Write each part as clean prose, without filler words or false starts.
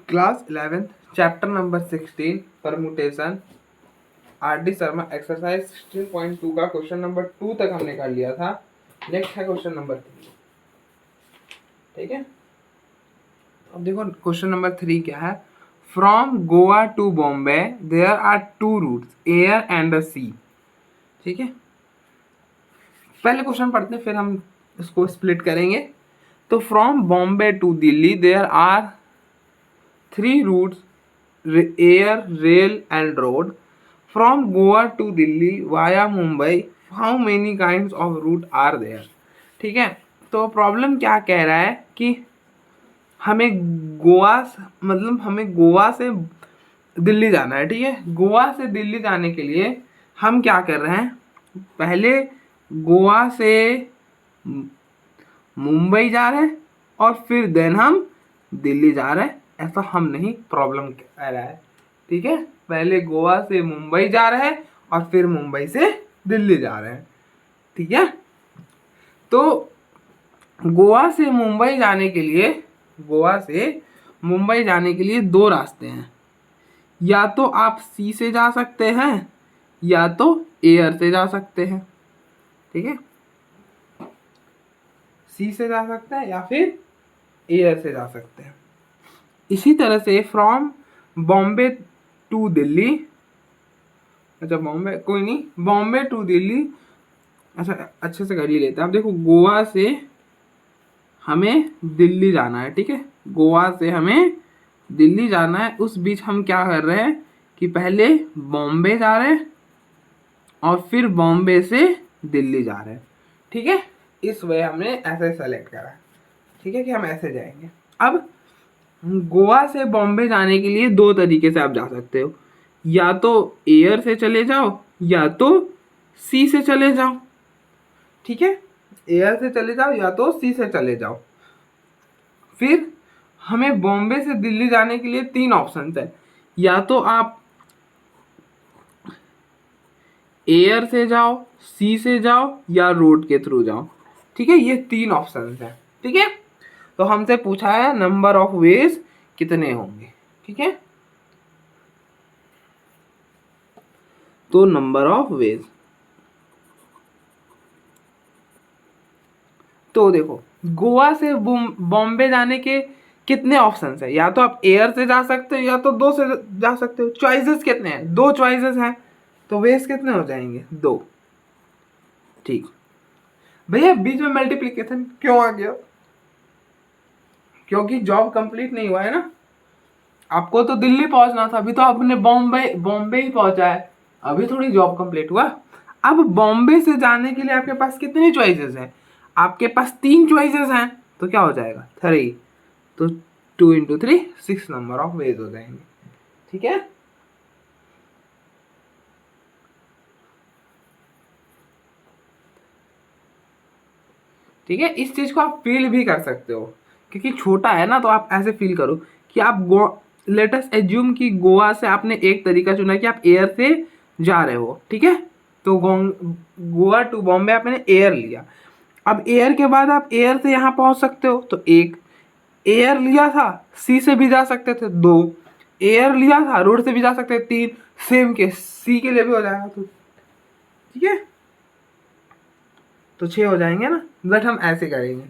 Class 11th chapter number 16 permutation RD. Sharma exercise 16.2 का question number 2 तक हमने कर लिया था। नेक्स्ट है क्वेश्चन नंबर 3। ठीक है, अब देखो क्वेश्चन नंबर 3 क्या है। From Goa to Bombay there are 2 routes, air and sea. ठीक है, पहले क्वेश्चन पढ़ते हैं फिर हम इसको स्प्लिट करेंगे। तो from Bombay to Delhi there are 3 routes, air, rail and road. From Goa to Delhi via Mumbai, how many kinds of route are there? ठीक है, तो प्रॉब्लम क्या कह रहा है कि हमें गोवा से दिल्ली जाना है। ठीक है, गोवा से दिल्ली जाने के लिए हम क्या कर रहे हैं, पहले गोवा से मुंबई जा रहे हैं और फिर देन हम दिल्ली जा रहे हैं। ऐसा हम नहीं, प्रॉब्लम कह रहा है। ठीक है, पहले गोवा से मुंबई जा रहे हैं और फिर मुंबई से दिल्ली जा रहे हैं। ठीक है, तो गोवा से मुंबई जाने के लिए 2 रास्ते हैं। या तो आप सी से जा सकते हैं या तो एयर से जा सकते हैं। ठीक है, सी से जा सकते हैं या फिर एयर से जा सकते हैं। इसी तरह से फ्रॉम बॉम्बे टू दिल्ली, अच्छा बॉम्बे टू दिल्ली, अच्छा अच्छे से कर ही लेते हैं। अब देखो गोवा से हमें दिल्ली जाना है। ठीक है, गोवा से हमें दिल्ली जाना है। उस बीच हम क्या कर रहे हैं कि पहले बॉम्बे जा रहे हैं और फिर बॉम्बे से दिल्ली जा रहे हैं। ठीक है, इस वे हमने ऐसे सेलेक्ट करा। ठीक है, कि हम ऐसे जाएंगे। अब गोवा से बॉम्बे जाने के लिए 2 तरीके से आप जा सकते हो, या तो एयर से चले जाओ या तो सी से चले जाओ। ठीक है, एयर से चले जाओ या तो सी से चले जाओ। फिर हमें बॉम्बे से दिल्ली जाने के लिए 3 ऑप्शन है, या तो आप एयर से जाओ, सी से जाओ या रोड के थ्रू जाओ। ठीक है, ये 3 ऑप्शन है। ठीक है, तो हमसे पूछा है नंबर ऑफ वेज कितने होंगे। ठीक है, तो नंबर ऑफ वेज, तो देखो गोवा से बॉम्बे जाने के कितने ऑप्शंस है। या तो आप एयर से जा सकते हो या तो 2 से जा सकते हो। चॉइसेस कितने हैं, 2 चॉइसेस हैं, तो वेज कितने हो जाएंगे, 2। ठीक भैया, बीच में मल्टीप्लीकेशन क्यों आ गया, क्योंकि जॉब कंप्लीट नहीं हुआ है ना। आपको तो दिल्ली पहुंचना था, अभी तो आपने बॉम्बे ही पहुंचा है, अभी थोड़ी जॉब कंप्लीट हुआ। अब बॉम्बे से जाने के लिए आपके पास कितनी चॉइसेस हैं, आपके पास 3 चॉइसेस हैं, तो क्या हो जाएगा 3, तो 2 × 3 6 नंबर ऑफ वेज हो जाएंगे। ठीक है, ठीक है, इस चीज को आप फील भी कर सकते हो, क्योंकि छोटा है ना, तो आप ऐसे फील करो कि आप लेट अस एज्यूम कि गोवा से आपने एक तरीका चुना कि आप एयर से जा रहे हो। ठीक है, तो गोवा टू बॉम्बे आपने एयर लिया। अब एयर के बाद आप एयर से यहाँ पहुँच सकते हो, तो 1 एयर लिया था, सी से भी जा सकते थे 2 एयर लिया था, रोड से भी जा सकते थे 3, सेम के सी के लिए भी हो जाएगा। तो ठीक है, तो 6 हो जाएंगे ना, बट हम ऐसे करेंगे।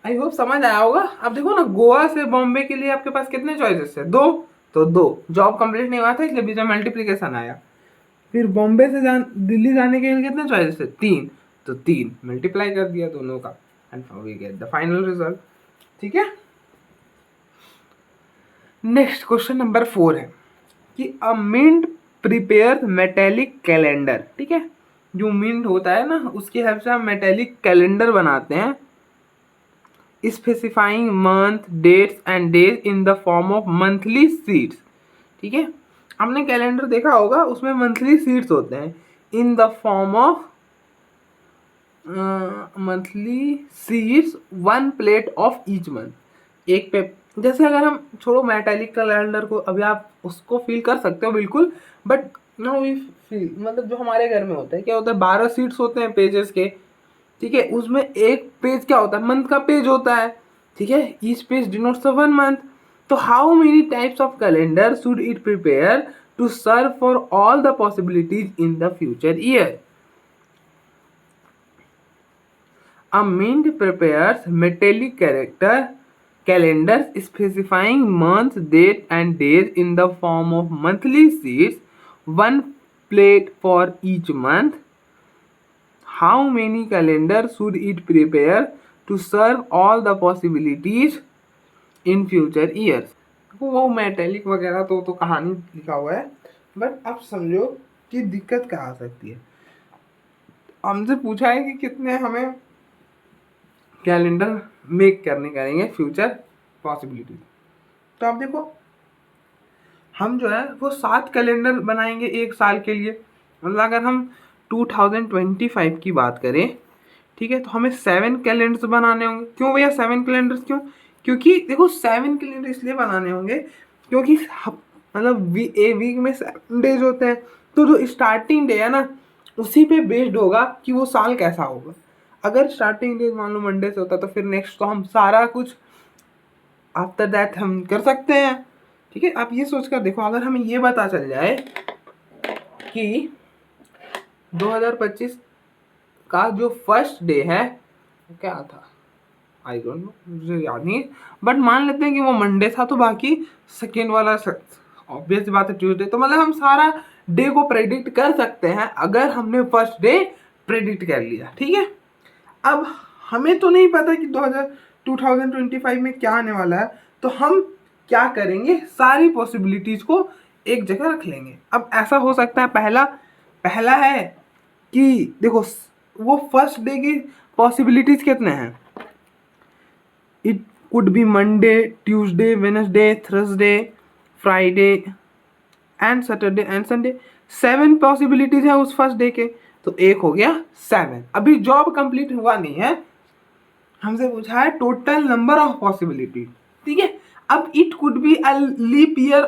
आई होप समझ आया होगा। अब देखो ना, गोवा से बॉम्बे के लिए आपके पास कितने चॉइसेस है, 2, तो 2 जॉब कंप्लीट नहीं हुआ था इसलिए बीच में मल्टीप्लीकेशन आया। फिर बॉम्बे से दिल्ली जाने के लिए कितने चॉइसेस है, 3, तो 3 मल्टीप्लाई कर दिया दोनों का and we get the final result. ठीक है, नेक्स्ट क्वेश्चन नंबर 4 है कि a mint prepare metallic calendar. ठीक है, जो मिंट होता है ना, उसकी हेल्प से हम मेटेलिक कैलेंडर बनाते हैं, specifying month, dates and days in the form of monthly sheets. ठीक है, आपने कैलेंडर देखा होगा, उसमें मंथली शीट्स होते हैं इन the form of monthly sheets 1 plate of each month. एक पे जैसे अगर हम छोड़ो मेटेलिक कैलेंडर को, अभी आप उसको फील कर सकते हो बिल्कुल, बट नो वी फील, मतलब जो हमारे घर में होता है क्या होता है, 12 शीट्स होते हैं पेजेस के। ठीक है, उसमें एक पेज क्या होता है, मंथ का पेज होता है, ठीक है, each page denotes one month. तो how many types of calendar should it prepare to serve for all the possibilities in the future year? A mint prepares metallic character calendars specifying months, date, and days in the form of monthly sheets, one plate for each month. How many calendars should it prepare to serve all the possibilities in future years? वो metallic वगैरह तो कहानी लिखा हुआ है, but आप समझो कि दिक्कत क्या आ सकती है। हमसे पूछा है कि कितने हमें कैलेंडर मेक करने करेंगे फ्यूचर पॉसिबिलिटी। तो आप देखो, हम जो है वो 7 कैलेंडर बनाएंगे एक साल के लिए। मतलब अगर हम 2025 की बात करें, ठीक है, तो हमें 7 कैलेंडर्स बनाने होंगे। क्यों भैया 7 कैलेंडर्स क्यों? क्योंकि देखो 7 कैलेंडर इसलिए बनाने होंगे क्योंकि मतलब वीक में 7 डेज होते हैं, तो जो स्टार्टिंग डे है ना उसी पे बेस्ड होगा कि वो साल कैसा होगा। अगर स्टार्टिंग डे मान लो मंडे से होता तो फिर नेक्स्ट तो हम सारा कुछ आफ्टर दैट हम कर सकते हैं। ठीक है, आप ये सोचकर देखो, अगर हमें ये पता चल जाए कि 2025 का जो फर्स्ट डे है क्या था, आई डोंट नो, मुझे याद नहीं, बट मान लेते हैं कि वो मंडे था, तो बाकी सेकेंड वाला ऑब्वियस बात है ट्यूसडे। तो मतलब हम सारा डे को प्रेडिक्ट कर सकते हैं अगर हमने फर्स्ट डे प्रेडिक्ट कर लिया। ठीक है, अब हमें तो नहीं पता कि 2025 में क्या आने वाला है, तो हम क्या करेंगे, सारी पॉसिबिलिटीज को एक जगह रख लेंगे। अब ऐसा हो सकता है, पहला है कि देखो वो फर्स्ट डे की पॉसिबिलिटीज कितने हैं, it could be Monday, Tuesday, Wednesday, Thursday, Friday and Saturday and Sunday. 7 possibilities है उस फर्स्ट डे के, तो एक हो गया 7। अभी जॉब कंप्लीट हुआ नहीं है, हमसे पूछा है टोटल नंबर ऑफ पॉसिबिलिटी। ठीक है, अब it could be a leap year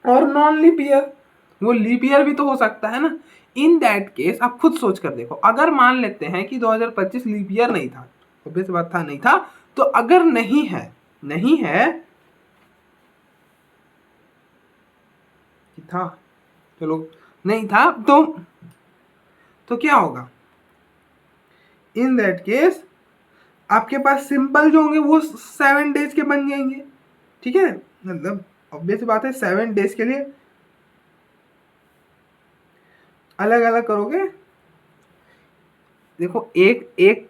और नॉन लीप ईयर, वो लीप ईयर भी तो हो सकता है ना। इन दैट केस आप खुद सोच कर देखो, अगर मान लेते हैं कि 2025 लीप ईयर नहीं था, ऑब्वियस बात था नहीं था, तो अगर नहीं है कि था, चलो नहीं था, तो क्या होगा, इन दैट केस आपके पास सिंपल जो होंगे वो 7 डेज के बन जाएंगे। ठीक है, मतलब ऑब्वियस बात है 7 डेज के लिए अलग अलग करोगे। देखो एक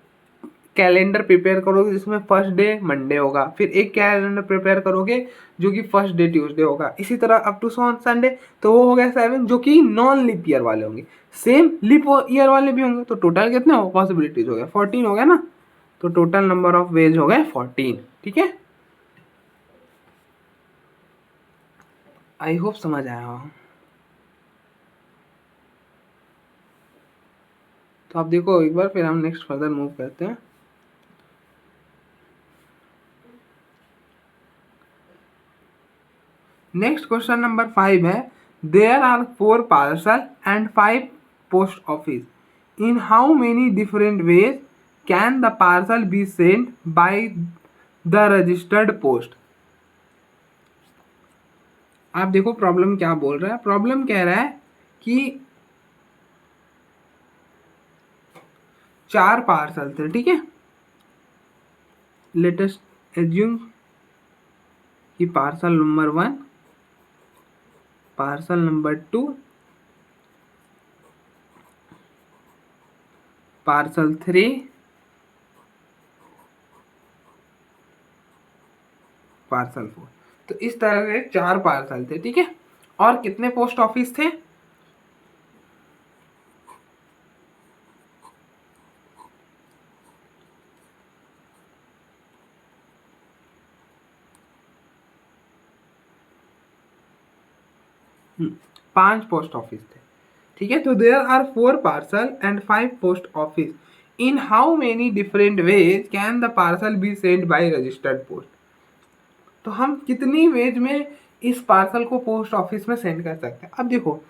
कैलेंडर प्रिपेयर करोगे जिसमें फर्स्ट डे मंडे होगा, फिर एक कैलेंडर प्रिपेयर करोगे जो कि फर्स्ट डे ट्यूसडे होगा, इसी तरह अप टू ऑन संडे, तो वो हो गया 7 जो कि नॉन लीप ईयर वाले होंगे। सेम लीप ईयर वाले भी होंगे, तो टोटल कितने हो पॉसिबिलिटीज हो गया 14 हो गया ना, तो टोटल नंबर ऑफ वेज हो गए 14। ठीक है, आई होप समझ आया हो। तो आप देखो एक बार, फिर हम नेक्स्ट फर्दर मूव करते हैं। नेक्स्ट क्वेश्चन नंबर 5 है, there are 4 parcel and 5 post office, in how many different ways can the parcel be sent by the registered post? आप देखो प्रॉब्लम क्या बोल रहा है, प्रॉब्लम कह रहा है कि 4 पार्सल थे। ठीक है, लेटेस्ट एज्यूम कि parcel number 1, parcel number 2, parcel 3, parcel 4। तो इस तरह से 4 पार्सल थे। ठीक है, और कितने पोस्ट ऑफिस थे, पांच पोस्ट ऑफिस थे। ठीक है, तो there are 4 parcel and 5 post office, in how many different ways can the parcel be send by registered post? तो हम कितनी वेज में इस पार्सल को पोस्ट ऑफिस में सेंड कर सकते हैं। अब देखो,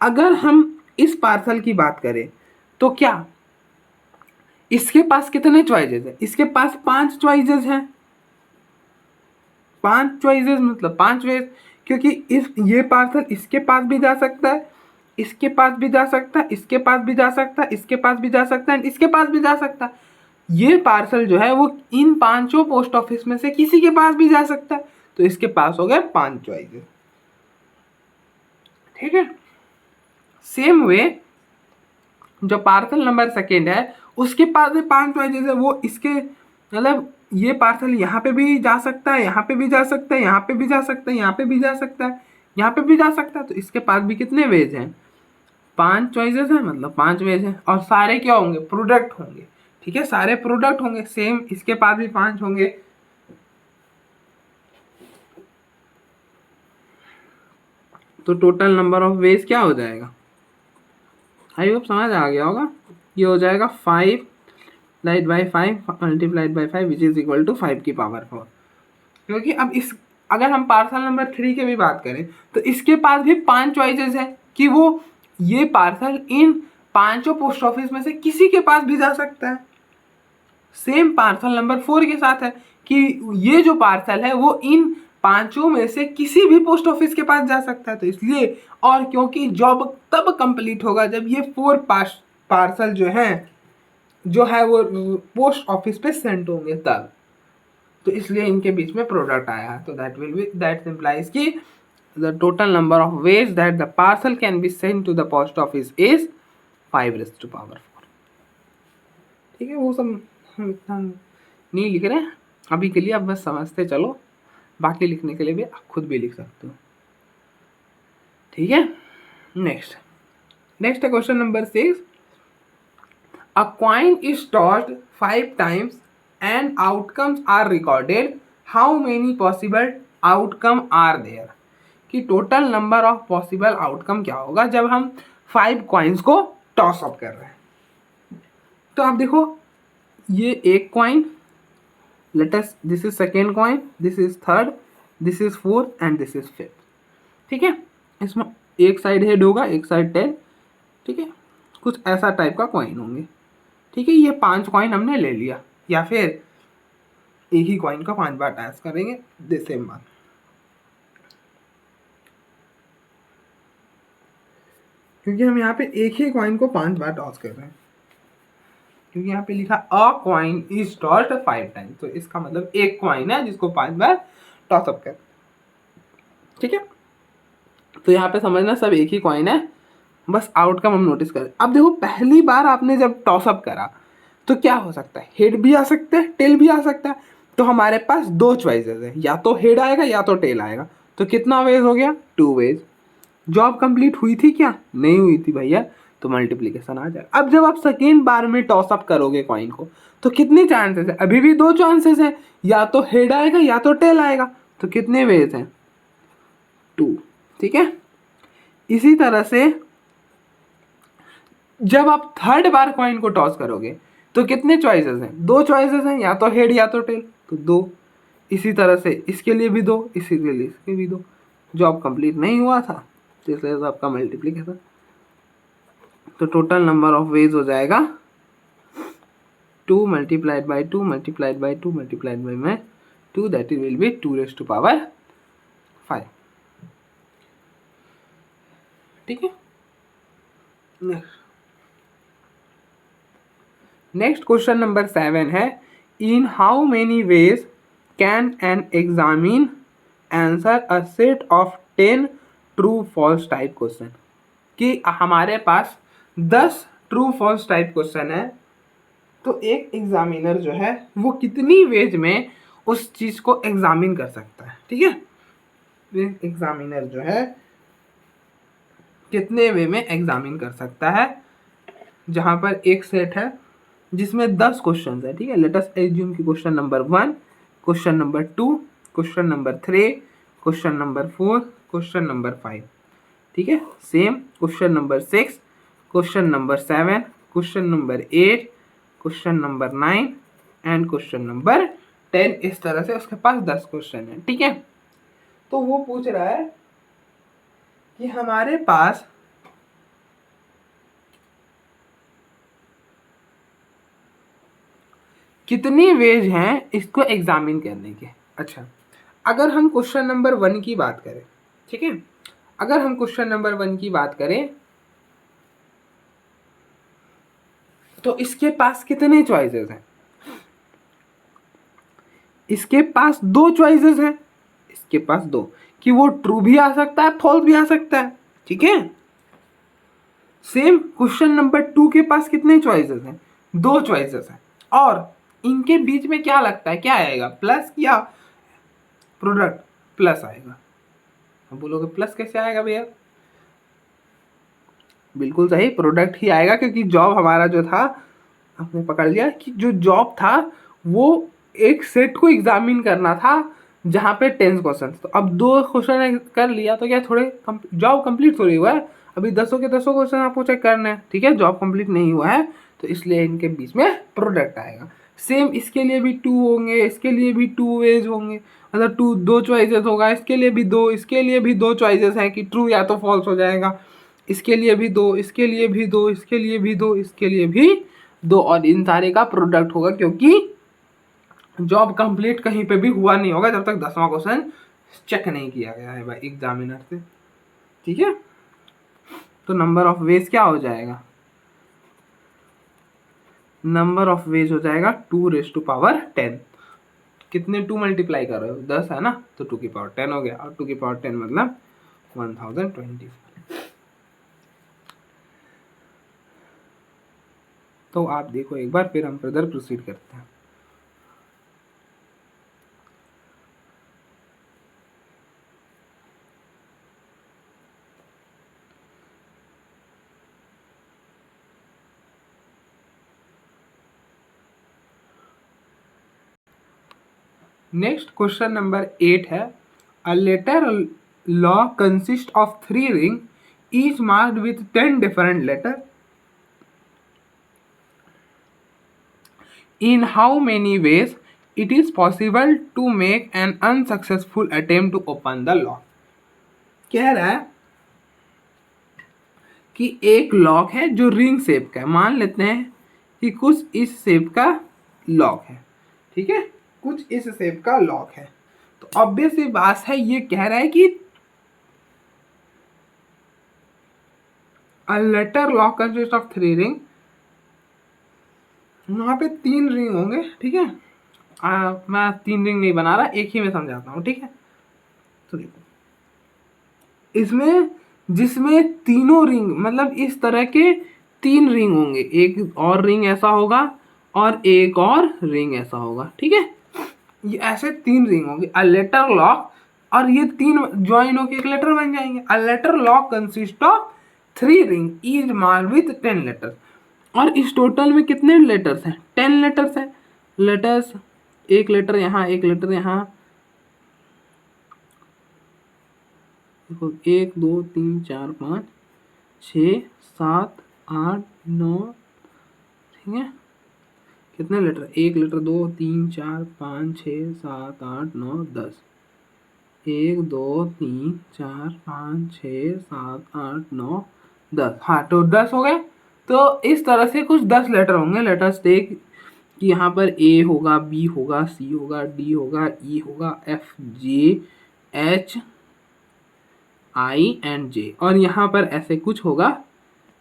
अगर हम इस पार्सल की बात करें तो क्या इसके पास कितने चॉइसेस है? इसके पास 5 चॉइसेस हैं। 5 चॉइसेस मतलब 5 वेज, क्योंकि इस ये पार्सल इसके पास भी जा सकता है, इसके पास भी जा सकता है, इसके पास भी जा सकता है, इसके पास भी जा सकता है, इसके पास भी जा सकता है। ये पार्सल जो है वो इन 5 पोस्ट ऑफिस में से किसी के पास भी जा सकता है। तो इसके पास हो गए 5 चॉइसेस। ठीक है। सेम वे जो पार्सल नंबर सेकेंड है उसके पास भी 5 चॉइसेस है। वो इसके मतलब ये पार्सल यहाँ पे भी जा सकता है, यहाँ पे भी जा सकता है, यहाँ पे भी जा सकता है, यहाँ पे भी जा सकता है, यहाँ पे भी जा सकता है। तो इसके पास भी कितने वेज हैं? 5 चॉइसेस हैं, मतलब 5 वेज हैं। और सारे क्या होंगे? प्रोडक्ट होंगे। ठीक है, सारे प्रोडक्ट होंगे। सेम इसके पास भी 5 होंगे। तो टोटल नंबर ऑफ वेज क्या हो जाएगा? आई होप समझ आ गया होगा। ये हो जाएगा 5 light by 5 multiplied by 5 which is equal to 5 की पावर 4। क्योंकि अब इस अगर हम पार्सल नंबर 3 की भी बात करें तो इसके पास भी 5 चॉइसेस है कि वो ये पार्सल इन 5 पोस्ट ऑफिस में से किसी के पास भी जा सकता है। सेम पार्सल नंबर 4 के साथ है कि ये जो पार्सल है वो इन 5 में से किसी भी पोस्ट ऑफिस के पास जा सकता है। तो इसलिए और क्योंकि जॉब तब कंप्लीट होगा जब ये 4 पार्सल जो है वो पोस्ट ऑफिस पे सेंड होंगे तब। तो इसलिए इनके बीच में प्रोडक्ट आया है। तो दैट इम्प्लाइज कि the total number of ways that the parcel can be send to the post office is 5⁴। ठीक है, वो सब हम इतना नहीं लिख रहे हैं अभी के लिए, अब बस समझते चलो। बाकी लिखने के लिए भी आप खुद भी लिख सकते हो। ठीक है। नेक्स्ट है question number 6। A coin is tossed 5 times and outcomes are recorded. How many possible outcome are there? कि total number of possible outcome क्या होगा जब हम 5 कॉइन्स को टॉस अप कर रहे हैं। तो आप देखो, ये एक coin, let us this is second coin, this is third, this is fourth and this is fifth. ठीक है, इसमें एक साइड हेड होगा, एक साइड टेल। ठीक है, कुछ ऐसा टाइप का कॉइन होंगे। ठीक है, ये 5 कॉइन हमने ले लिया, या फिर एक ही कॉइन का 5 बार टॉस करेंगे, सेम बात। क्योंकि हम यहाँ पे एक ही कॉइन को 5 बार टॉस कर रहे हैं, क्योंकि यहाँ पे लिखा अ कॉइन इज टॉस्ड 5 टाइम्स। तो इसका मतलब एक कॉइन है जिसको 5 बार टॉस अप कर। ठीक है, तो यहाँ पे समझना सब एक ही कॉइन है, बस आउटकम हम नोटिस करें। अब देखो, पहली बार आपने जब टॉस अप करा तो क्या हो सकता है? हेड भी आ सकता है, टेल भी आ सकता है। तो हमारे पास 2 चॉइसेस है, या तो हेड आएगा या तो टेल आएगा। तो कितना वेज हो गया? 2 वेज। जॉब कंप्लीट हुई थी क्या? नहीं हुई थी भैया, तो मल्टीप्लीकेशन आ जाएगा। अब जब आप सेकेंड बार में टॉस अप करोगे कॉइन को तो कितने चांसेस है? अभी भी 2 चांसेस है, या तो हेड आएगा या तो टेल आएगा। तो कितने वेज हैं? 2। ठीक है, इसी तरह से जब आप थर्ड बार कॉइन को टॉस करोगे तो कितने चॉइसेस हैं? 2 चॉइसेस हैं, या तो हेड या तो टेल, तो 2। इसी तरह से इसके लिए भी 2, इसी के लिए इसके भी 2। जॉब कंप्लीट नहीं हुआ था, तो इसलिए तो आपका मल्टीप्लीकेशन। तो टोटल नंबर ऑफ वेज हो जाएगा 2 multiplied by 2 multiplied by 2 multiplied by 2, that will be 2⁵5। ठीक है। नेक्स्ट क्वेश्चन नंबर 7 है, in how many ways can an examinee answer a set of 10 true false type question. कि हमारे पास 10 true false type question है, तो एक examiner जो है वो कितनी वेज में उस चीज को एग्जामिन कर सकता है। ठीक है, एग्जामिनर जो है कितने वे में एग्जामिन कर सकता है। जहां पर एक सेट है जिसमें 10 क्वेश्चन है। ठीक है, लेट अस एज्यूम कि question number 1, question number 2, question number 3, question number 4, question number 5। ठीक है, same question number 6, question number 7, question number 8, question number 9 and question number 10। इस तरह से उसके पास 10 क्वेश्चन है। ठीक है, तो वो पूछ रहा है कि हमारे पास कितनी वेज हैं इसको एग्जामिन करने के। अच्छा, अगर हम क्वेश्चन नंबर 1 की बात करें, ठीक है, अगर हम क्वेश्चन नंबर 1 की बात करें तो इसके पास कितने चॉइसेस हैं? इसके पास 2 चॉइसेस हैं, इसके पास 2, कि वो ट्रू भी आ सकता है, फॉल्स भी आ सकता है, ठीक है। सेम क्वेश्चन नंबर 2 के पास कितने चॉइसेस हैं? 2 चॉइसेस हैं, और इनके बीच में क्या लगता है, क्या आएगा, प्लस या प्रोडक्ट? प्लस आएगा। अब बोलोगे प्लस कैसे आएगा भैया? बिल्कुल सही, प्रोडक्ट ही आएगा, क्योंकि जॉब हमारा जो था, आपने पकड़ लिया कि जो जॉब था वो एक सेट को एग्जामिन करना था जहाँ पे 10 क्वेश्चन। तो अब 2 क्वेश्चन कर लिया तो क्या थोड़े जॉब कंप्लीट थोड़ी हुआ है, अभी 10 के 10 क्वेश्चन आपको चेक करने हैं, ठीक है, जॉब कंप्लीट नहीं हुआ है, तो इसलिए इनके बीच में प्रोडक्ट आएगा। सेम इसके लिए भी 2 होंगे, इसके लिए भी 2 वेज होंगे, मतलब 2 चॉइसेस होगा, इसके लिए भी 2, इसके लिए भी 2 चॉइसेस हैं कि ट्रू या तो फॉल्स हो जाएगा, इसके लिए भी 2, इसके लिए भी 2, इसके लिए भी 2, इसके लिए भी 2, और इन सारे का प्रोडक्ट होगा, क्योंकि जॉब कंप्लीट कहीं पे भी हुआ नहीं होगा जब तक 10वां क्वेश्चन चेक नहीं किया गया है भाई एग्जामिनर से, ठीक है। तो नंबर ऑफ वेज क्या हो जाएगा? नंबर ऑफ वेज हो जाएगा 2⁻10। कितने 2 मल्टीप्लाई कर रहे हो? 10 है ना, तो 2⁻10 हो गया, और 2⁻10 मतलब 1020। तो आप देखो एक बार, फिर हम फर्दर प्रोसीड करते हैं। नेक्स्ट क्वेश्चन नंबर 8 है, a letter lock consist of 3 ring each marked with 10 different letter. In how many ways it is possible to make an unsuccessful attempt to open the lock? कह रहा है कि एक lock है जो ring shape का है, मान लेते हैं कि कुछ इस शेप का लॉक है, ठीक है, कुछ इस शेप का लॉक है, तो ऑब्वियस सी बात है, ये कह रहा है कि a letter lock consists of 3 ring, वहां पे 3 रिंग होंगे, ठीक है, मैं 3 रिंग नहीं बना रहा, एक ही में समझाता हूँ, ठीक है। तो देखो इसमें, जिसमें तीनों रिंग, मतलब इस तरह के 3 रिंग होंगे, एक और रिंग ऐसा होगा और एक और रिंग ऐसा होगा, ठीक है, ये ऐसे 3 रिंग होंगे, अ लेटर लॉक, और ये 3 ज्वाइन होकर एक लेटर बन जाएंगे। A letter lock consist of 3 ring each marked with 10 letters, और इस टोटल में कितने लेटर्स हैं? 10 लेटर्स हैं। लेटर्स, एक लेटर यहाँ, एक लेटर यहाँ, देखो 1 2 3 4 5 6 7 8 9, ठीक है, कितने लेटर? 1 लेटर, 2 3 4 5 6 7 8 9 10, 1 2 3 4 5 6 7 8 9 10, हाँ, तो 10 हो गए। तो इस तरह से कुछ 10 लेटर होंगे। लेटर्स देख कि यहाँ पर ए होगा, बी होगा, सी होगा, डी होगा, ई होगा, F J H I and J, और यहाँ पर ऐसे कुछ होगा,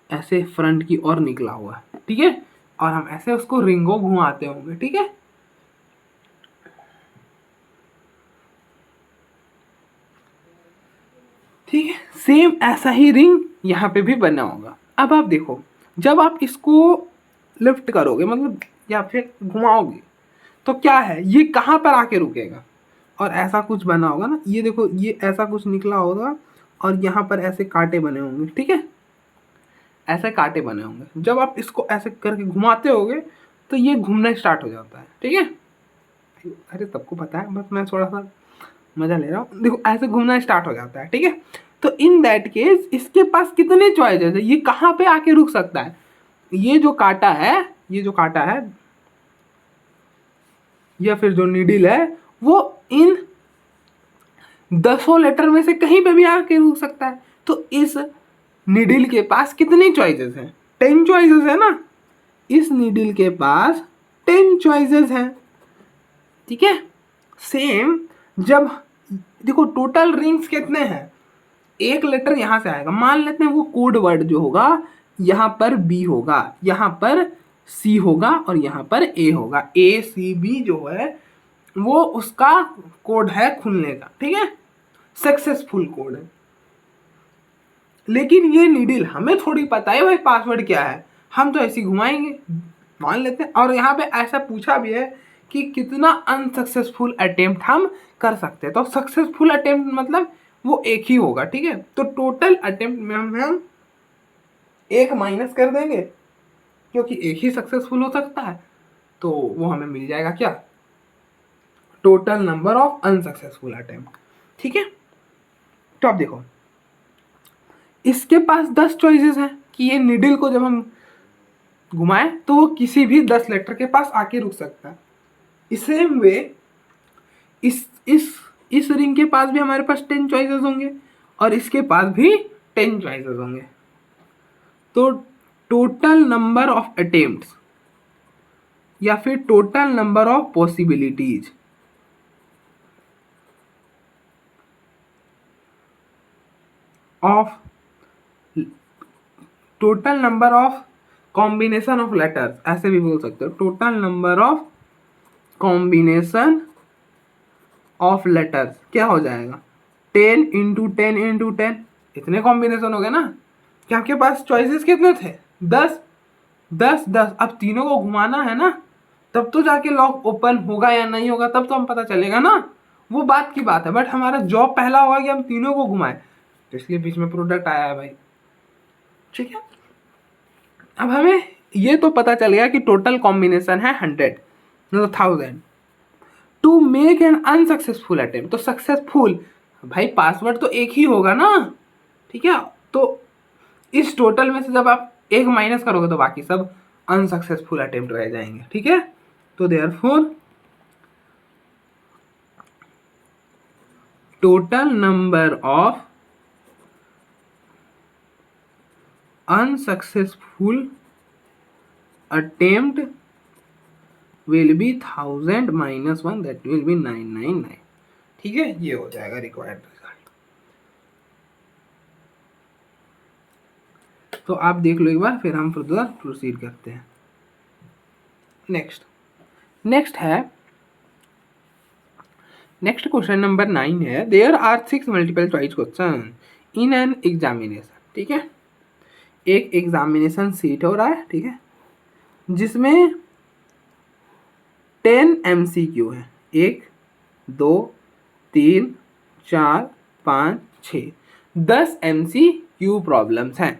ऐसे फ्रंट की ओर निकला हुआ, ठीक है, और हम ऐसे उसको रिंगो घुमाते होंगे, ठीक है। ठीक है, सेम ऐसा ही रिंग यहाँ पे भी बना होगा। अब आप देखो, जब आप इसको लिफ्ट करोगे, मतलब या फिर घुमाओगे, तो क्या है, ये कहाँ पर आके रुकेगा, और ऐसा कुछ बना होगा ना, ये देखो, ये ऐसा कुछ निकला होगा, और यहाँ पर ऐसे कांटे बने होंगे, ठीक है, ऐसे कांटे बने होंगे। जब आप इसको ऐसे करके घुमाते होगे तो ये घूमना स्टार्ट हो जाता है, ठीक है। अरे सबको पता है, बस मैं थोड़ा सा मजा ले रहा हूँ। देखो ऐसे घूमना स्टार्ट हो जाता है, ठीक है। तो इन दैट केस इसके पास कितने चॉइसेस है, ये कहाँ पे आके रुक सकता है? ये जो कांटा है, ये जो कांटा है या फिर जो नीडल है, वो इन 10 लेटर में से कहीं पे भी आके रुक सकता है। तो इस नीडल के पास कितनी चॉइसेस हैं? 10 चॉइसेस है ना। इस नीडल के पास 10 10 चॉइसेस हैं, ठीक है। सेम जब देखो टोटल रिंग्स कितने हैं, एक लेटर यहां से आएगा, मान लेते हैं वो कोड वर्ड जो होगा यहां पर बी होगा, यहां पर सी होगा और यहां पर ए होगा, ए सी बी जो है वो उसका कोड है खुलने का, ठीक है, सक्सेसफुल कोड है। लेकिन ये नीडल हमें थोड़ी पता है भाई पासवर्ड क्या है, हम तो ऐसे घुमाएंगे, मान लेते हैं। और यहाँ पे ऐसा पूछा भी है कि कितना अनसक्सेसफुल अटेम्प्ट हम कर सकते हैं, तो सक्सेसफुल अटेम्प्ट मतलब वो एक ही होगा, ठीक है। तो टोटल अटेम्प्ट में हम एक माइनस कर देंगे क्योंकि एक ही सक्सेसफुल हो सकता है, तो वो हमें मिल जाएगा क्या, total number of unsuccessful attempt, ठीक है। तो अब देखो इसके पास 10 चॉइसेस हैं कि ये निडल को जब हम घुमाएं तो वो किसी भी 10 लेटर के पास आके रुक सकता है। इसे वे इस रिंग के पास भी हमारे पास 10 चॉइसेस होंगे और इसके पास भी 10 चॉइसेस होंगे। तो टोटल नंबर ऑफ अटेम्प्ट्स या फिर total number of possibilities of total number of combination of letters, ऐसे भी बोल सकते हो, total number of combination of letters क्या हो जाएगा, 10 इंटू 10 इंटू 10, इतने कॉम्बिनेशन हो गए ना। कि आपके पास चॉइसेस कितने थे, 10 10 10। अब तीनों को घुमाना है ना, तब तो जाके लॉक ओपन होगा या नहीं होगा, तब तो हम पता चलेगा ना, वो बात की बात है। बट हमारा जॉब पहला होगा कि हम तीनों को घुमाएं, तो इसलिए बीच में प्रोडक्ट आया है भाई, ठीक है। अब हमें ये तो पता चल गया कि टोटल कॉम्बिनेशन है 100 मतलब 1000 to make an unsuccessful attempt. तो सक्सेसफुल भाई पासवर्ड तो एक ही होगा ना, ठीक है। तो इस टोटल में से जब आप एक माइनस करोगे तो बाकी सब अनसक्सेसफुल अटेम्प्ट रह जाएंगे, ठीक है। तो therefore total number of unsuccessful attempt will be 1000 minus 1 that will be 999, ठीक है। ये हो जाएगा रिक्वायर्ड रिजल्ट। तो आप देख लो एक बार, फिर हम फर्दर प्रोसीड करते हैं। नेक्स्ट क्वेश्चन नंबर 9 है, there are 6 multiple choice question in an examination, ठीक है। एक एग्जामिनेशन सीट हो रहा है, ठीक है, जिसमें 10 MCQ है, 1 2 3 4 5 6 10 MCQ प्रॉब्लम्स हैं,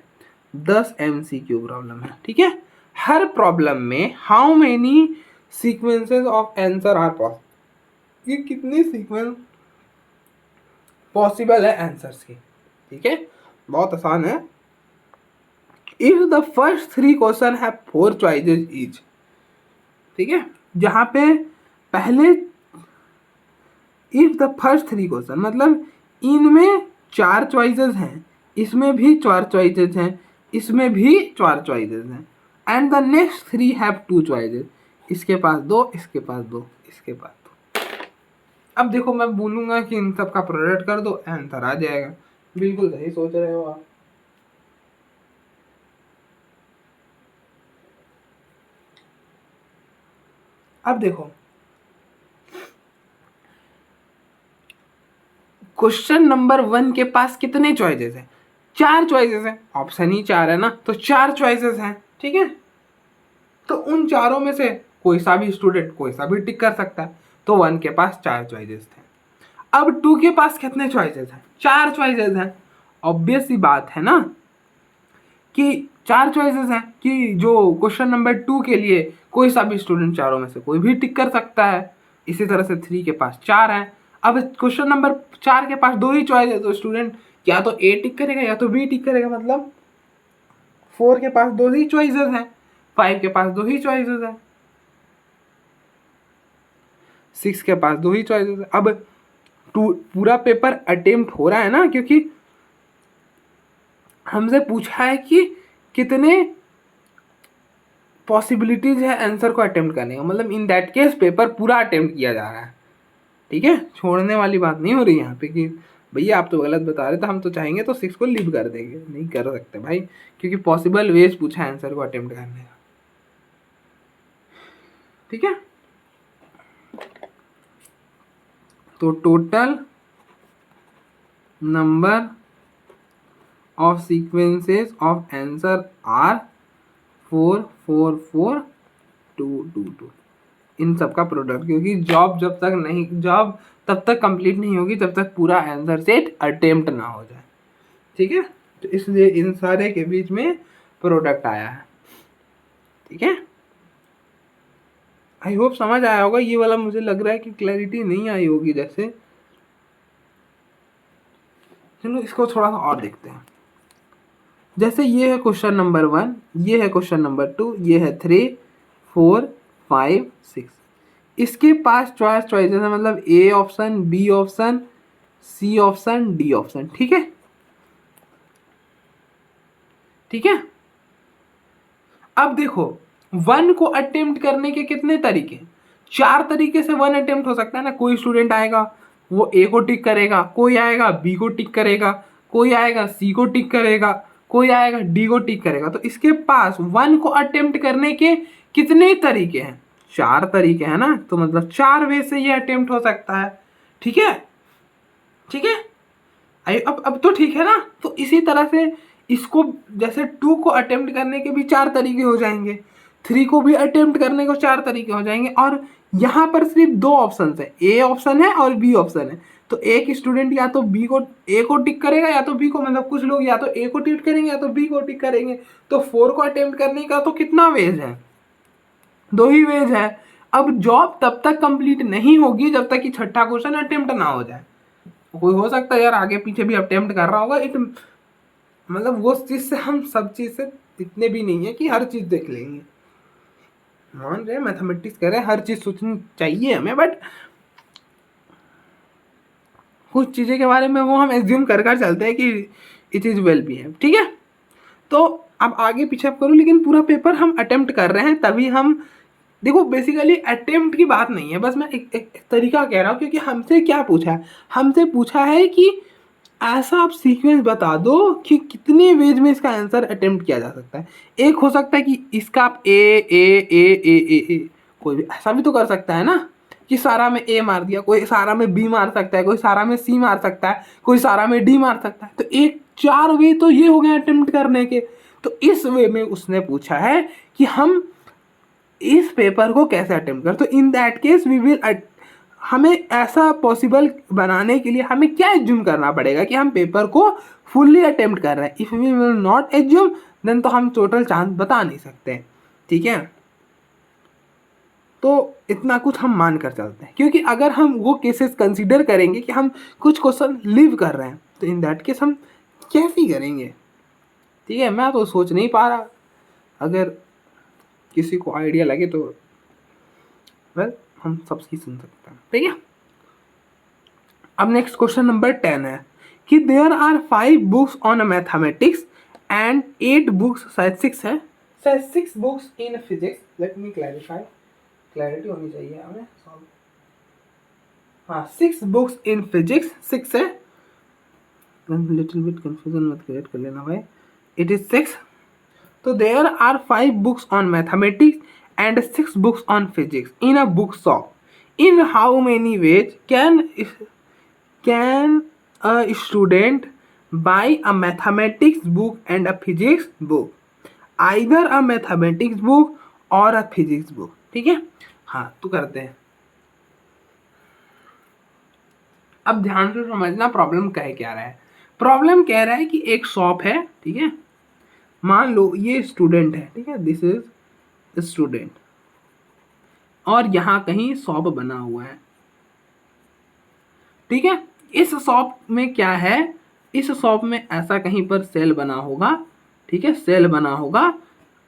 10 MCQ प्रॉब्लम है, ठीक है। हर प्रॉब्लम में how many sequences of answer are possible, ये कितनी सीक्वेंस पॉसिबल है आंसर्स की, ठीक है। बहुत आसान है। If the first 3 question have 4 choices each, ठीक है, जहां पे पहले इफ द फर्स्ट 3 क्वेश्चन मतलब इनमें 4 चॉइसेस हैं, इसमें भी 4 चॉइसेस हैं, इसमें भी 4 चॉइसेस हैं, and the next 3 have 2 choices, इसके पास 2, इसके पास 2, इसके पास 2। अब देखो मैं बोलूंगा कि इन सब का प्रोडक्ट कर दो, आंसर आ जाएगा। बिल्कुल सही सोच रहे हो आप। अब देखो क्वेश्चन नंबर 1 के पास कितने चॉइसेस हैं, 4 चॉइसेस हैं, ऑप्शन ही 4 है ना, तो 4 चॉइसेस हैं, ठीक है। तो उन चारों में से कोई सा भी स्टूडेंट कोई सा भी टिक कर सकता है, तो 1 के पास 4 चॉइसेस थे। अब 2 के पास कितने चॉइसेस हैं, 4 चॉइसेस हैं। ऑब्वियस सी बात है ना कि 4 चॉइसेस हैं कि जो क्वेश्चन नंबर 2 के लिए कोई सा भी स्टूडेंट चारों में से कोई भी टिक कर सकता है। इसी तरह से 3 के पास 4 हैं। अब क्वेश्चन नंबर 4 के पास 2 ही चॉइस है, तो स्टूडेंट या तो ए टिक करेगा या तो बी टिक करेगा, मतलब 4 के पास 2 ही चॉइसेस हैं, 5 के पास 2 ही चॉइसेस हैं, 6 के पास 2 ही चॉइसेस है। अब पूरा पेपर अटेम्प्ट हो रहा है ना, क्योंकि हमसे पूछा है कि कितने पॉसिबिलिटीज है आंसर को अटेम्प्ट करने का, मतलब इन दैट केस पेपर पूरा अटेम्प्ट किया जा रहा है, ठीक है। छोड़ने वाली बात नहीं हो रही यहाँ पे कि भैया आप तो गलत बता रहे थे, हम तो चाहेंगे तो 6 को लीव कर देंगे, नहीं कर सकते भाई, क्योंकि पॉसिबल वेज पूछा है आंसर को अटेम्प्ट करने का, ठीक है। तो total number of sequences of answer are 4 4 4 2 2 2, इन सब का प्रोडक्ट, क्योंकि जॉब तब तक कंप्लीट नहीं होगी जब तक पूरा आंसर सेट अटेम्प्ट ना हो जाए, ठीक है। तो इसलिए इन सारे के बीच में प्रोडक्ट आया है, ठीक है। आई होप समझ आया होगा। ये वाला मुझे लग रहा है कि क्लैरिटी नहीं आई होगी जैसे, चलो इसको थोड़ा सा और देखते हैं। जैसे ये है क्वेश्चन नंबर 1, ये है क्वेश्चन नंबर 2, ये है 3 4 5 6, इसके पास चॉइसेस है, मतलब A option, B option, C option, D option, ठीक है, ठीक है। अब देखो 1 को अटेम्प्ट करने के कितने तरीके, 4 तरीके से 1 अटेम्प्ट हो सकता है ना। कोई स्टूडेंट आएगा वो ए को टिक करेगा, कोई आएगा बी को टिक करेगा, कोई आएगा सी को टिक करेगा, कोई आएगा डी को टिक करेगा। तो इसके पास 1 को अटेम्प्ट करने के कितने तरीके हैं, 4 तरीके हैं ना, तो मतलब 4 वे से ये अटेम्प्ट हो सकता है, ठीक है, ठीक है। अब तो ठीक है ना। तो इसी तरह से इसको जैसे 2 को अटेम्प्ट करने के भी 4 तरीके हो जाएंगे, 3 को भी अटेम्प्ट करने को 4 तरीके हो जाएंगे, और यहाँ पर सिर्फ 2 ऑप्शन है, ए ऑप्शन है और बी ऑप्शन है। तो एक स्टूडेंट या तो ए को टिक करेगा या तो बी को, मतलब कुछ लोग या तो ए को टिक करेंगे या तो बी को टिक करेंगे। तो 4 को अटेम्प्ट करने का तो कितना वेज है, 2 ही वेज है। अब जॉब तब तक कंप्लीट नहीं होगी जब तक कि छठा क्वेश्चन अटेम्प्ट ना हो जाए। कोई हो सकता है यार आगे पीछे भी अटेम्प्ट कर रहा होगा, मतलब वो चीज से हम सब चीज से इतने भी नहीं है कि हर चीज देख लेंगे, मान रहे मैथमेटिक्स कर रहे हैं, हर चीज सोचनी चाहिए हमें, बट कुछ चीजें के बारे में वो हम एज्यूम कर चलते हैं कि इट इज वेल बी है, ठीक है। तो अब आगे पीछे आप करो, लेकिन पूरा पेपर हम अटेम्प्ट कर रहे हैं, तभी हम देखो बेसिकली अटेम्प्ट की बात नहीं है, बस मैं एक तरीका कह रहा हूँ, क्योंकि हमसे क्या पूछा है, हमसे पूछा है कि ऐसा आप सीक्वेंस बता दो कि कितने वेज में इसका आंसर अटेम्प्ट किया जा सकता है। एक हो सकता है कि इसका आप ए कोई भी ऐसा भी तो कर सकता है ना, कि सारा में ए मार दिया, कोई सारा में बी मार सकता है, कोई सारा में सी मार सकता है, कोई सारा में डी मार सकता है। तो एक 4 वे तो ये हो गए अटेम्प्ट करने के। तो इस वे में उसने पूछा है कि हम इस पेपर को कैसे अटेम्प्ट कर, तो in that case we will, हमें ऐसा पॉसिबल बनाने के लिए हमें क्या एज्यूम करना पड़ेगा कि हम पेपर को फुल्ली अटेम्प्ट कर रहे हैं। If we will not assume then तो हम टोटल चांस बता नहीं सकते, ठीक है। तो इतना कुछ हम मान कर चलते हैं, क्योंकि अगर हम वो केसेस कंसीडर करेंगे कि हम कुछ क्वेश्चन लीव कर रहे हैं, तो इन दैट केस हम कैसे करेंगे, ठीक है। मैं तो सोच नहीं पा रहा, अगर किसी को आइडिया लगे तो वेल हम सबकी सुन सकते हैं, ठीक है। अब नेक्स्ट क्वेश्चन नंबर 10 है कि there are 5 books on mathematics and 8 books, शायद 6 है, शायद 6 books in physics. Let me clarify, clarity होनी चाहिए हमें, हाँ 6 बुक्स इन फिजिक्स, 6 है, लिटिल बिट कंफ्यूजन मत क्रिएट कर लेना भाई, इट इज 6। तो there are 5 books on mathematics and 6 books on physics in a bookshop. In how many ways can a student buy a mathematics book and a physics book? Either a mathematics book or a physics book. ठीक है, हाँ तो करते हैं। अब ध्यान से समझना प्रॉब्लम कह क्या रहा है। प्रॉब्लम कह रहा है कि एक शॉप है, ठीक है, मान लो ये स्टूडेंट है, ठीक है, दिस इज स्टूडेंट, और यहाँ कहीं शॉप बना हुआ है, ठीक है। इस शॉप में क्या है, इस शॉप में ऐसा कहीं पर सेल बना होगा, ठीक है, सेल बना होगा,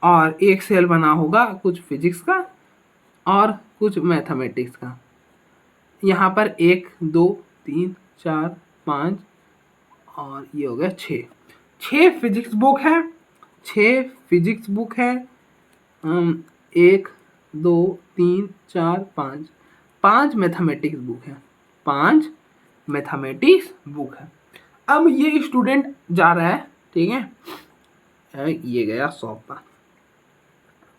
और एक सेल बना होगा कुछ फिजिक्स का और कुछ मैथमेटिक्स का। यहाँ पर 1 2 3 4 5 और ये हो गया 6 फिजिक्स बुक है, 6 फिजिक्स बुक है, 1 2 3 4 5 5 मैथमेटिक्स बुक है, 5 मैथमेटिक्स बुक है। अब ये स्टूडेंट जा रहा है, ठीक है, ये गया शॉप पर,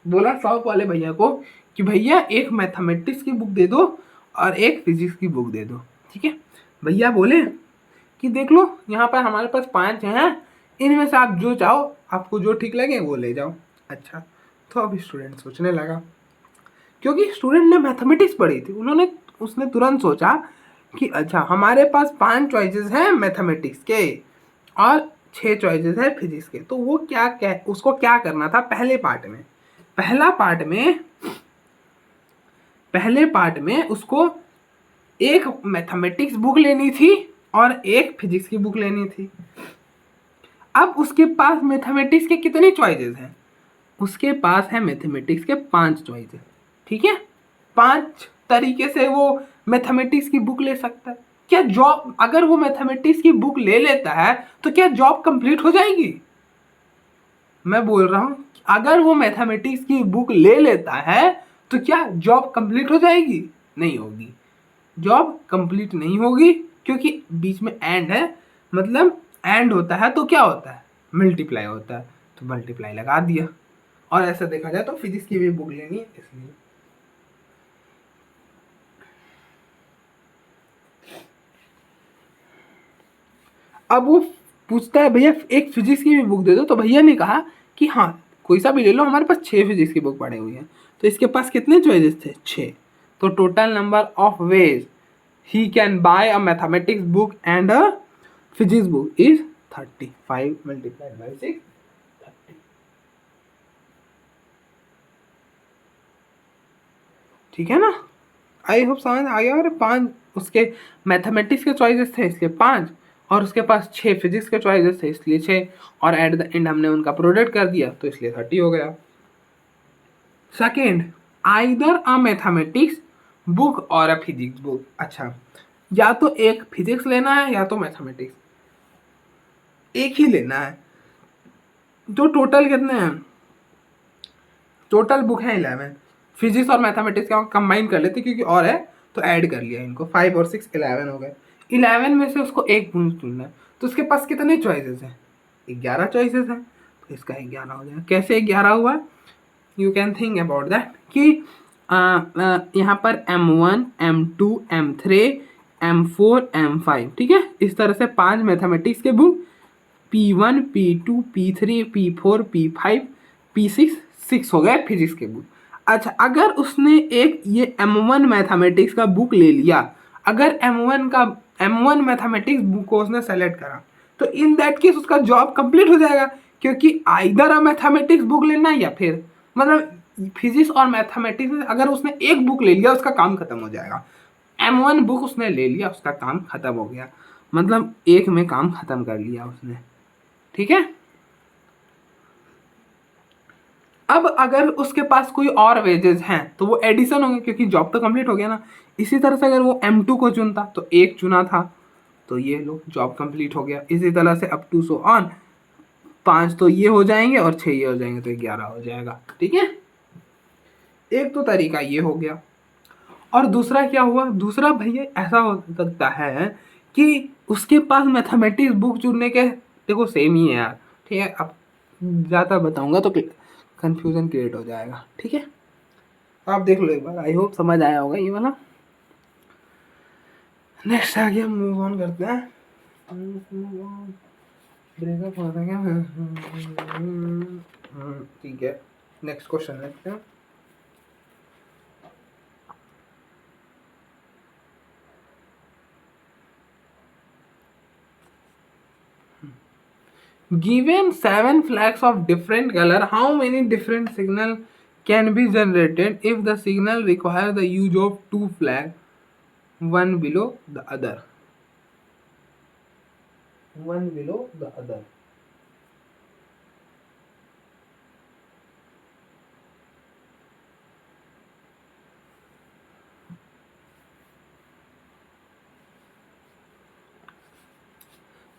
बोला शॉप वाले भैया को कि भैया एक मैथमेटिक्स की बुक दे दो और एक फिजिक्स की बुक दे दो, ठीक है। भैया बोले कि देख लो यहाँ पर हमारे पास 5 हैं, इनमें से आप जो चाहो, आपको जो ठीक लगे वो ले जाओ। अच्छा, तो अब स्टूडेंट सोचने लगा, क्योंकि स्टूडेंट ने मैथमेटिक्स पढ़ी थी, उसने तुरंत सोचा कि अच्छा हमारे पास 5 चॉइसेस हैं मैथमेटिक्स के और 6 चॉइसेस है फिजिक्स के, तो वो उसको क्या करना था पहले पार्ट में उसको एक मैथमेटिक्स बुक लेनी थी और एक फिजिक्स की बुक लेनी थी। अब उसके पास मैथमेटिक्स के कितने चॉइसेस हैं? उसके पास है मैथमेटिक्स के 5 चॉइसेस, ठीक है। 5 तरीके से वो मैथमेटिक्स की बुक ले सकता है। क्या जॉब, अगर वो मैथमेटिक्स की बुक ले लेता है तो क्या जॉब कंप्लीट हो जाएगी? मैं बोल रहा हूं, अगर वो मैथमेटिक्स की बुक ले लेता है तो क्या जॉब कंप्लीट हो जाएगी? नहीं होगी, जॉब कंप्लीट नहीं होगी, क्योंकि बीच में एंड है, मतलब एंड होता है तो क्या होता है? मल्टीप्लाई होता है, तो मल्टीप्लाई लगा दिया। और ऐसा देखा जाए तो फिजिक्स की भी बुक लेनी है इसलिए। अब वो पूछता है भैया एक फिजिक्स की भी बुक दे दो, तो भैया ने कहा कि हाँ कोई सा भी ले लो, हमारे पास 6 फिजिक्स की बुक पड़ी हुई है। तो इसके पास कितने चॉइसेस थे? 6। तो total number of veg he can buy a mathematics book and a physics book is 35 multiplied by 6, 30। ठीक है ना? आई होप समझ आ गया। और 5 उसके मैथमेटिक्स के चॉइसेस थे इसलिए 5, और उसके पास 6 फिजिक्स के चॉइसेस थे इसलिए 6, और एट द एंड हमने उनका प्रोडक्ट कर दिया तो इसलिए 30 हो गया। सेकेंड, आइदर अ मैथमेटिक्स बुक और अ फिजिक्स बुक। अच्छा, या तो एक फिजिक्स लेना है या तो मैथमेटिक्स, एक ही लेना है। तो टोटल कितने हैं? टोटल बुक है 11। फिजिक्स और मैथमेटिक्स का कंबाइन कर लेते क्योंकि और है तो ऐड कर लिया इनको, 5 और 6 11 हो गए। 11 में से उसको एक गुण चुनना है, तो उसके पास कितने चॉइसेस हैं? 11 चॉइसेस हैं, तो इसका 11 हो जाएगा। कैसे 11 हुआ? You can think about that कि यहाँ पर M1 M2 M3 M4 M5, ठीक है, इस तरह से 5 मैथमेटिक्स के book, P1 P2 P3 P4 P5 P6 6 हो गए फिजिक्स के बुक। अच्छा, अगर उसने एक ये M1 मैथमेटिक्स का बुक ले लिया, अगर M1 मैथमेटिक्स बुक को उसने सेलेक्ट करा, तो इन दैट केस उसका जॉब कंप्लीट हो जाएगा, क्योंकि आइदर अ मैथमेटिक्स बुक लेना या फिर मतलब फिजिक्स और मैथमेटिक्स, अगर उसने एक बुक ले लिया उसका काम खत्म हो जाएगा। M1 बुक उसने ले लिया, उसका काम खत्म हो गया, मतलब एक में काम खत्म कर लिया उसने, ठीक है। अब अगर उसके पास कोई और वेजेस हैं तो वो एडिशन होंगे, क्योंकि जॉब तो कंप्लीट हो गया ना। इसी तरह से अगर वो M2 को चुनता तो एक चुना था, तो ये लो जॉब कंप्लीट हो गया। इसी तरह से अप टू सो ऑन, 5 तो ये हो जाएंगे और 6 ये हो जाएंगे, तो 11 हो जाएगा, ठीक है। एक तो तरीका ये हो गया। और दूसरा क्या हुआ? दूसरा भैया ऐसा हो सकता है कि उसके पास मैथमेटिक्स बुक चुनने के, देखो सेम ही है यार, ठीक है, अब ज़्यादा बताऊंगा तो कंफ्यूजन क्रिएट हो जाएगा, ठीक है। आप देख लो एक बार, आई होप समझ आया होगा ये वाला। नेक्स्ट आगे हम मूव ऑन करते हैं। ब्रेकअप हो रहा है क्या? ठीक है, नेक्स्ट क्वेश्चन देखते हैं। Given 7 flags of different color, how many different signal can be generated if the signal require the use of 2 flag, one below the other? One below the other.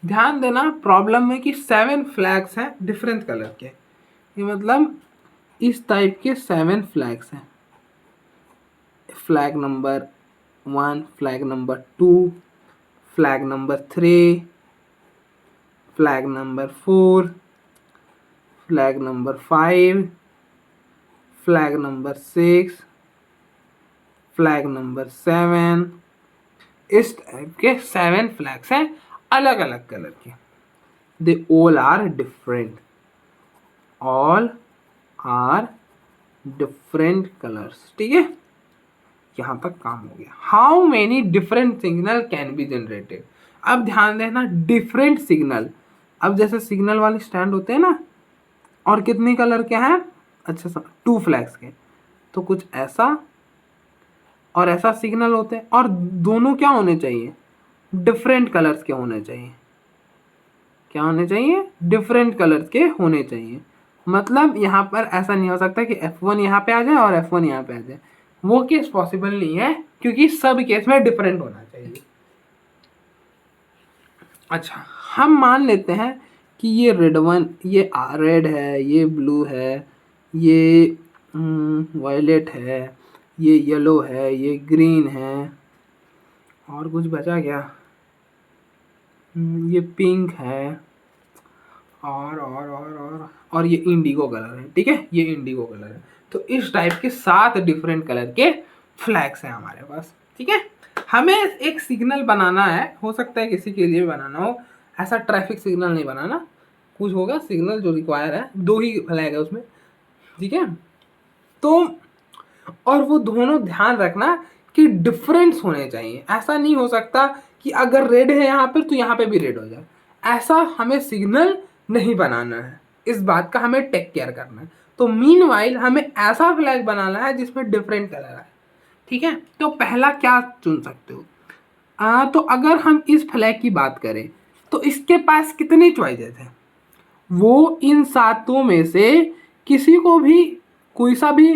ध्यान देना प्रॉब्लम में कि 7 flags हैं different colour के, ये मतलब इस type के 7 फ्लैग्स हैं। Flag number 1, flag number 2, flag number 3, flag number 4, flag number 5, flag number 6, flag number 7। इस टाइप के 7 फ्लैग्स हैं अलग अलग कलर के। They all are different, all are different colours. ठीक है, यहां तक काम हो गया। How many different signal can be generated. अब ध्यान देना, डिफरेंट सिग्नल। अब जैसे सिग्नल वाले स्टैंड होते हैं ना, और कितने कलर के हैं, अच्छा सा 2 फ्लैग्स के, तो कुछ ऐसा और ऐसा सिग्नल होते हैं, और दोनों क्या होने चाहिए, डिफरेंट कलर्स के होने चाहिए। क्या होने चाहिए, डिफरेंट कलर्स के होने चाहिए। मतलब यहाँ पर ऐसा नहीं हो सकता कि F1 यहाँ पे आ जाए और F1 यहाँ पे आ जाए, वो केस पॉसिबल नहीं है, क्योंकि सब केस में डिफरेंट होना चाहिए। अच्छा, हम मान लेते हैं कि ये ये रेड है, ये ब्लू है, ये वायलेट है, ये येलो है, ये ग्रीन है, और कुछ बचा क्या, ये पिंक है, और ये इंडिगो कलर है। ठीक है, ये इंडिगो कलर है। तो इस टाइप के 7 डिफरेंट कलर के फ्लैग्स हैं हमारे पास। ठीक है, हमें एक सिग्नल बनाना है, हो सकता है किसी के लिए भी बनाना हो, ऐसा ट्रैफिक सिग्नल नहीं बनाना, कुछ होगा सिग्नल जो रिक्वायर है, 2 ही फ्लैग है उसमें। ठीक है, तो और वो दोनों ध्यान रखना कि डिफरेंस होने चाहिए। ऐसा नहीं हो सकता कि अगर रेड है यहाँ पर तो यहाँ पे भी रेड हो जाए, ऐसा हमें सिग्नल नहीं बनाना है। इस बात का हमें टेक केयर करना है। तो मीनवाइल हमें ऐसा फ्लैग बनाना है जिसमें डिफरेंट कलर है। ठीक है, तो पहला क्या चुन सकते हो, तो अगर हम इस फ्लैग की बात करें तो इसके पास कितनी चॉइसेस हैं, वो इन 7 में से किसी को भी कोई सा भी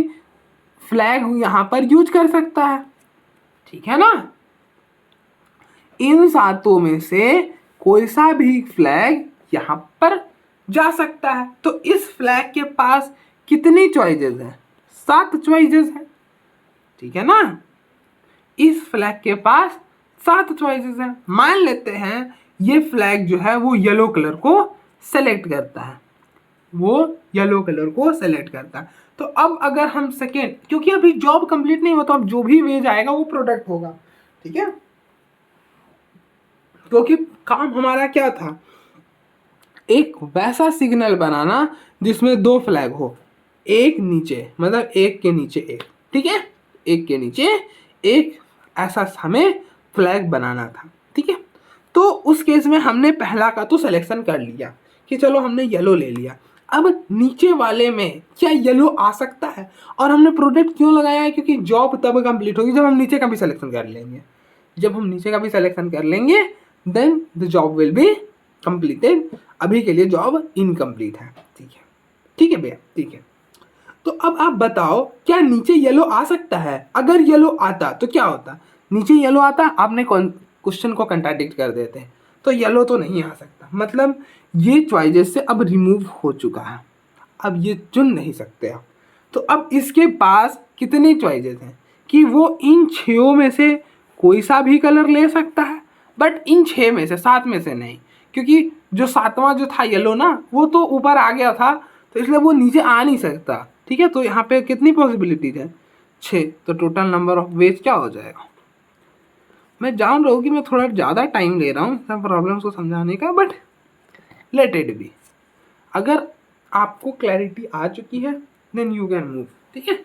फ्लैग यहां पर यूज कर सकता है। ठीक है ना, इन 7 में से कोई सा भी फ्लैग यहां पर जा सकता है। तो इस फ्लैग के पास कितनी चॉइसेस हैं, 7 चॉइसेस हैं। ठीक है ना, इस फ्लैग के पास 7 चॉइसेस हैं। मान लेते हैं ये फ्लैग जो है वो येलो कलर को सेलेक्ट करता है, वो येलो कलर को सेलेक्ट करता है। तो अब अगर हम सेकेंड, क्योंकि अभी जॉब कंप्लीट नहीं हुआ, तो अब जो भी वेज आएगा वो प्रोडक्ट होगा। ठीक है, क्योंकि काम हमारा क्या था, एक वैसा सिग्नल बनाना जिसमें 2 फ्लैग हो, एक नीचे, मतलब एक के नीचे एक। ठीक है, एक के नीचे एक, ऐसा हमें फ्लैग बनाना था। ठीक है, तो उस केस में हमने पहला का तो सिलेक्शन कर लिया कि चलो हमने येलो ले लिया। अब नीचे वाले में क्या येलो आ सकता है, और हमने प्रोडक्ट क्यों लगाया है, क्योंकि जॉब तब कंप्लीट होगी जब हम नीचे का भी सिलेक्शन कर लेंगे। जब हम नीचे का भी सिलेक्शन कर लेंगे then the job will be completed. अभी के लिए जॉब इनकम्प्लीट है। ठीक है, ठीक है भैया, ठीक है। तो अब आप बताओ, क्या नीचे येलो आ सकता है, अगर येलो आता तो क्या होता, नीचे येलो आता, आपने क्वेश्चन को कंट्राडिक्ट कर देते हैं, तो येलो तो नहीं आ सकता, मतलब ये चॉइसेस से अब रिमूव हो चुका है, अब ये चुन नहीं सकते आप। तो अब इसके पास कितनी चॉइसेस हैं कि वो इन 6 में से कोई सा भी कलर ले सकता है, बट इन 6 में से 7 में से नहीं, क्योंकि जो 7वां जो था येलो ना, वो तो ऊपर आ गया था, तो इसलिए वो नीचे आ नहीं सकता। ठीक है, तो यहाँ पे कितनी पॉसिबिलिटीज है, 6, तो टोटल नंबर ऑफ वेज क्या हो जाएगा। मैं जान रहा हूँ कि मैं थोड़ा ज़्यादा टाइम ले रहा हूँ सब प्रॉब्लम्स को समझाने का, बट लेट इट बी। अगर आपको क्लैरिटी आ चुकी है देन यू कैन मूव। ठीक है,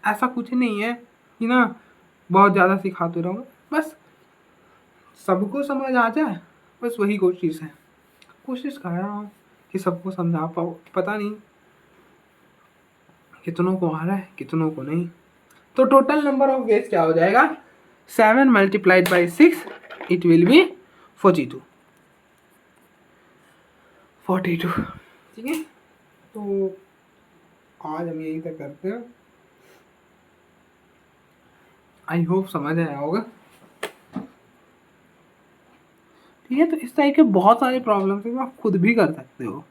ऐसा कुछ नहीं है कि ना बहुत ज़्यादा सिखाते रहूँगा, बस सबको समझ आ जाए, बस वही कोशिश है, कोशिश कर रहा हूँ कि सबको समझा पाओ। पता नहीं कितनों को आ रहा है कितनों को नहीं। तो टोटल नंबर ऑफ वेज क्या हो जाएगा, 7 multiplied by 6 it will be 42। ठीक है, तो आज हम यही तक करते हैं। आई होप समझ आया होगा। ठीक है, तो इस तरह के बहुत सारे प्रॉब्लम्स हैं, आप खुद भी कर सकते हो।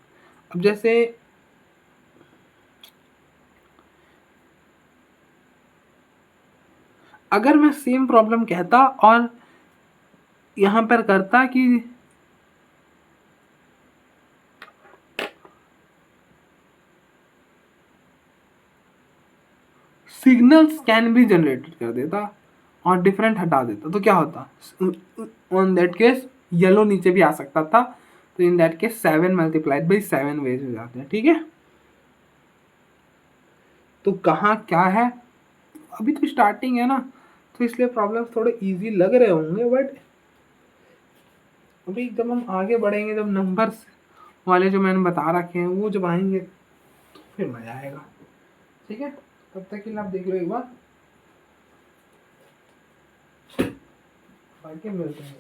अब जैसे अगर मैं सेम प्रॉब्लम कहता और यहाँ पर करता कि सिग्नल्स कैन बी जनरेटेड कर देता और डिफरेंट हटा देता तो क्या होता, ऑन दैट केस येलो नीचे भी आ सकता था, तो in that case 7 multiplied by 7 ways हो जाते हैं, ठीक है। तो कहाँ क्या है, अभी तो स्टार्टिंग है ना, तो इसलिए प्रॉब्लम्स थोड़े इजी लग रहे होंगे, बट अभी जब हम आगे बढ़ेंगे, जब नंबर्स वाले जो मैंने बता रखे हैं वो जब आएंगे तो फिर मजा आएगा, ठीक है। तब तक के लिए आप देख लो एक बार, बाकी मिलते हैं।